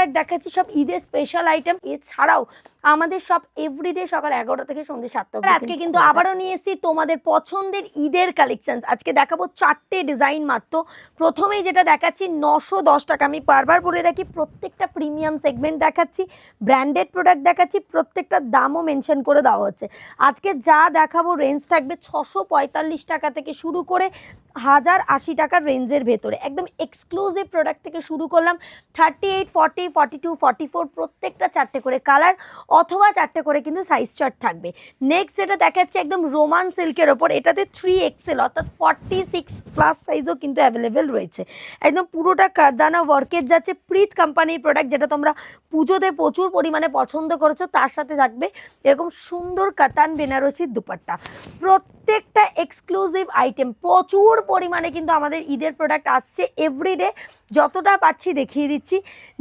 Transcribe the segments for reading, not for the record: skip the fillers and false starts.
Product দেখাচ্ছি সব ঈদের স্পেশাল আইটেম। এছাড়াও আমাদের সব এভরিডে সকাল 11টা থেকে সন্ধ্যে 7টা অবধি। আজকে কিন্তু আবারও নিয়ে এসেছি তোমাদের পছন্দের ঈদের কালেকশন। আজকে দেখাবো 4টে ডিজাইন মাত্র। প্রথমেই যেটা দেখাচ্ছি 910 টাকা। আমি বারবার বলে রাখি প্রত্যেকটা প্রিমিয়াম সেগমেন্ট দেখাচ্ছি, ব্র্যান্ডেড প্রোডাক্ট দেখাচ্ছি, প্রত্যেকটা দামও মেনশন করে দেওয়া হচ্ছে। আজকে যা দেখাবো রেঞ্জ থাকবে 645 টাকা থেকে শুরু করে 1080 টাকার রেঞ্জের ভেতরে। একদম এক্সক্লুসিভ প্রোডাক্ট থেকে শুরু করলাম। 38, 40, 42, 44 প্রত্যেকটা 4টে করে কালার অথবা 4টে করে কিন্তু সাইজ চার্ট থাকবে। নেক্সট যেটা দেখাচ্ছে একদম রোমান সিল্কের ওপর, এটাতে 3XL অর্থাৎ 46+ সাইজও কিন্তু অ্যাভেলেবেল রয়েছে। একদম পুরোটা কারদানা ওয়ার্কের যাচ্ছে, প্রীত কোম্পানির প্রোডাক্ট, যেটা তোমরা পুজোতে প্রচুর পরিমাণে পছন্দ করেছো। তার সাথে থাকবে এরকম সুন্দর কাতান বেনারসির দুপাট্টা। প্রত্যেকটা এক্সক্লুসিভ আইটেম, প্রচুর পরিমাণে কিন্তু আমাদের ঈদের প্রোডাক্ট আসছে এভরিডে, যতটা পাচ্ছি দেখিয়ে দিচ্ছি।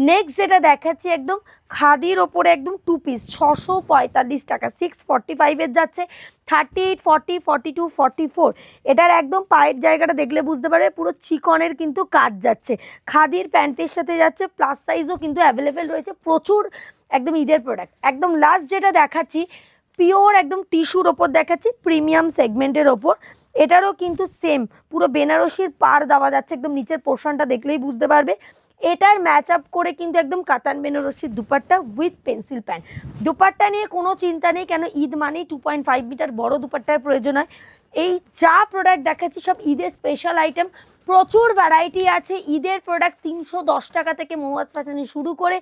নেক্সট যেটা দেখাচ্ছি একদম খাদির ওপরে একদম 2 পিস 645 টাকা, 645-এর যাচ্ছে। 38, 40, 42, 44 এটার একদম পায়ের জায়গাটা দেখলে বুঝতে পারবে পুরো চিকনের কিন্তু কাজ যাচ্ছে। খাদির প্যান্টের সাথে যাচ্ছে, প্লাস সাইজও কিন্তু অ্যাভেলেবেল রয়েছে। প্রচুর একদম ঈদের প্রোডাক্ট। একদম লাস্ট যেটা দেখাচ্ছি পিওর একদম টিস্যুর ওপর দেখাচ্ছি, প্রিমিয়াম সেগমেন্টের ওপর। এটারও কিন্তু সেম পুরো বেনারসির পার দেওয়া যাচ্ছে, একদম নিচের পোর্শনটা দেখলেই বুঝতে পারবে। এটার ম্যাচ আপ করে কিন্তু একদম কাতান বেনারসির dupatta with pencil pants. Dupatta নিয়ে কোনো চিন্তা নেই, কেন ঈদ মানেই 2.5 মিটার বড় দুপাট্টার প্রয়োজন হয়। এই যা প্রোডাক্ট দেখাচ্ছি সব ঈদের স্পেশাল আইটেম। প্রচুর ভ্যারাইটি আছে ঈদের প্রোডাক্ট। 310 টাকা থেকে মহুয়াজ ফ্যাশনে শুরু করে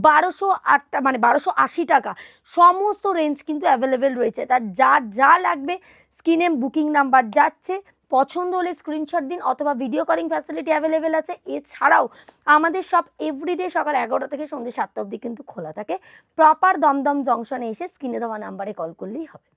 1280 টাকা সমস্ত রেঞ্জ কিন্তু অ্যাভেলেবেল রয়েছে। তার যা যা লাগবে স্ক্রিনে বুকিং নাম্বার যাচ্ছে, পছন্দ হলে স্ক্রিনশট দিন অথবা ভিডিও কলিং ফ্যাসিলিটি অ্যাভেলেবেল আছে। এছাড়াও আমাদের সব এভরিডে সকাল 11টা থেকে সন্ধ্যে 7টা অবধি কিন্তু খোলা থাকে। প্রপার দমদম জংশনে এসে স্ক্রিনে দেওয়া নাম্বারে কল করলেই হবে।